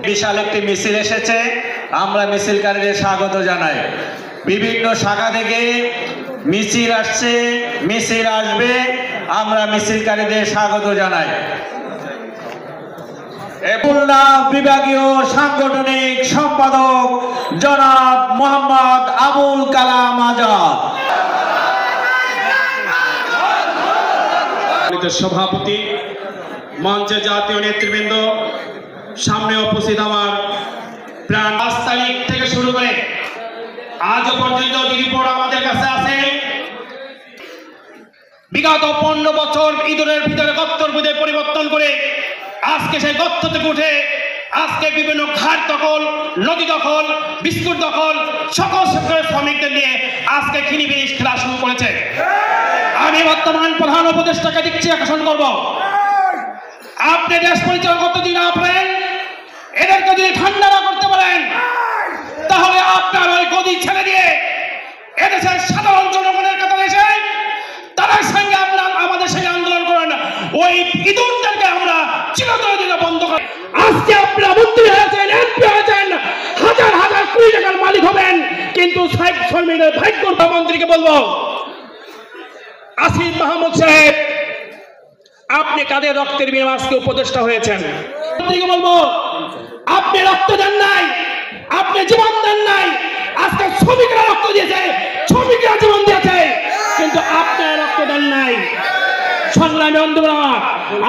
বিশাল একটি মিছিল এসেছে, আমরা মিছিলকারীদের স্বাগত জানাই। বিভিন্ন শাখা থেকে মিছিল আসছে, মিছিল আসবে, আমরা মিছিলকারীদের স্বাগত জানাই। খুলনা বিভাগীয় সাংগঠনিক সম্পাদক জনাব মোহাম্মদ আবুল কালাম আজাদ, সভাপতি, মঞ্চে জাতীয় নেতৃবৃন্দ, সামনে উপস্থিত আমার প্রাণ 5 তারিখ থেকে শুরু করে আজ পর্যন্ত যে রিপোর্ট আমাদের কাছে আছে, বিগত 15 বছর ইঁদুরের ভিতরে গর্তর বুঝে পরিবর্তন করে আজকে সেই গর্ত থেকে উঠে আজকে বিভিন্ন ঘাট দখল, নদী দখল, বিস্কুট দখল, সকল সেক্টরের শ্রমিকদের নিয়ে আজকে খিনিবিনি খেলা শুরু করেছে। আমি বর্তমান প্রধান উপদেষ্টাকে দৃষ্টি আকর্ষণ করব, আপনি দেশ পরিচালনা করতে যদি না পারেন, এদেরকে যদি ঠান্ডা না করতে পারেন, তাহলে আপনার ওই গদি ছেড়ে দিয়ে এদেশের সাধারণ জনগণের কাছে এসে তাদের সঙ্গে আপনার আমাদের সঙ্গে আন্দোলন করেন। ওই ইঁদুরদেরকে আমরা চিরতরে দিনে বন্ধ করি। আজকে আপনারা মন্ত্রী হয়েছেন, এমপি হয়েছেন, হাজার হাজার কোটি টাকার মালিক হবেন, কিন্তু শ্রমিকের ভাগ্য মন্ত্রীকে বলবো, আসিফ মাহমুদ সাহেব, আপনি কাদের রক্তের বিনিময়ে আজকে উপদেষ্টা হয়েছেন? মন্ত্রীকে বলবো, আপনি রক্ত দেন নাই, আপনি জীবন দেন নাই, আজকে শ্রমিকরা রক্ত দিয়েছে, শ্রমিকরা জীবন দিয়েছে, কিন্তু আপনি রক্ত দেন নাই। সংগ্রামী বন্ধুরা,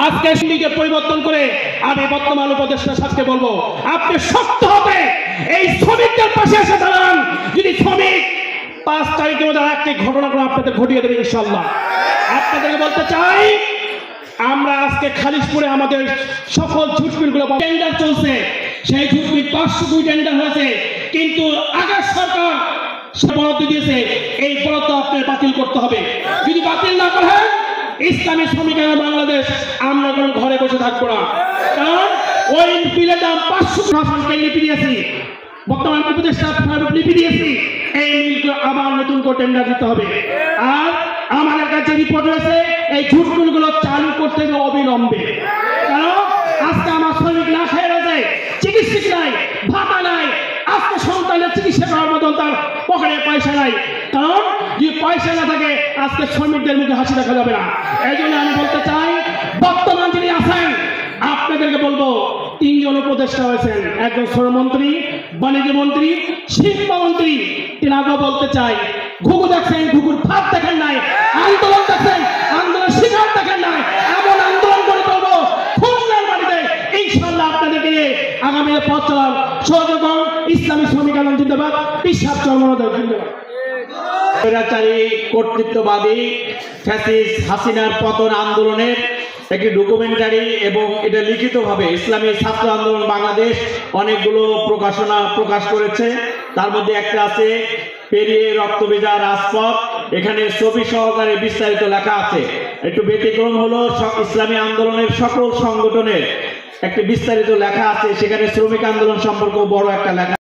আজকে সিন্ডিকে পরিবর্তন করে আমি বর্তমান উপদেষ্টা সাহেবকে বলবো, আপনি শক্ত হবে এই শ্রমিকদের পাশে এসে দাঁড়ান। যদি শ্রমিক 5 তারিখের মধ্যে একটি ঘটনাগুলো আপনাদের ঘটিয়ে দেবে ইনশাল্লাহ। আপনাদেরকে বলতে চাই, আমরা আজকে খালিশপুরে আমাদের সকল ঝুটমিলগুলো টেন্ডার চলছে, সেই ঝুটমিল 500 কোটি টেন্ডার হয়েছে, কিন্তু আগের সরকার বরাদ্দ দিয়েছে, এই বরাদ্দ আপনার বাতিল করতে হবে। যদি বাতিল না করেন, ইসলামী শ্রমিকেরা বাংলাদেশ আমরা কোনো ঘরে বসে থাকবো না, কারণ ওই বিলের দাম 500 লিপি দিয়েছি, বর্তমান উপদেষ্টা লিপি দিয়েছি, এই মিলগুলো আবার নতুন করে টেন্ডার দিতে হবে। আর আমাদের কাছে রিপোর্ট রয়েছে, এই ঝুটমিলগুলো চালু করতে হবে অবিলম্বে, কারণ আজকে আমার শ্রমিক না খেয়ে রয়েছে, চিকিৎসক নাই, ভাতা নাই, আজকে সন্তানের চিকিৎসা করার মতন তার পকেটে পয়সা নাই, কারণ যদি পয়সা না থাকে আজকে শ্রমিকদের মুখে হাসি দেখা যাবে না। এই জন্য আমি বলতে চাই, বর্তমান যিনি আছেন আপনাদেরকে বলবো, 3 জন উপদেষ্টা হয়েছেন, একজন শ্রমমন্ত্রী, বাণিজ্য মন্ত্রী, শিল্পমন্ত্রী। তিনি আগে বলতে চাই, ঘুঘু দেখছেন, ঘুঘুর ফাঁদ দেখেন নাই, আন্দোলন দেখছেন, আন্দোলন শিকার দেখেন নাই, এমন আন্দোলন করে করবো খুলনার বাড়িতে ইনশাল্লাহ। আপনাদেরকে নিয়ে আগামী পথ চলার সহযোগ ইসলামী শ্রমিক আন্দোলন জিন্দাবাদ, বিশ্বাস চর্মনোদয় জিন্দাবাদ। স্বৈরাচারী কর্তৃত্ববাদী ফ্যাসিস্ট হাসিনার পতন আন্দোলনের একটি ডকুমেন্টারি এবং এটা লিখিতভাবে ইসলামী ছাত্র আন্দোলন বাংলাদেশ অনেকগুলো প্রকাশনা প্রকাশ করেছে। তার মধ্যে একটা আছে পেরিয়ে রক্তভেজা রাজপথ, এখানে ছবি সহকারে বিস্তারিত লেখা আছে। একটু ব্যতিক্রম হলো ইসলামী আন্দোলনের সকল সংগঠনের একটি বিস্তারিত লেখা আছে, সেখানে শ্রমিক আন্দোলন সম্পর্কে বড় একটা লেখা।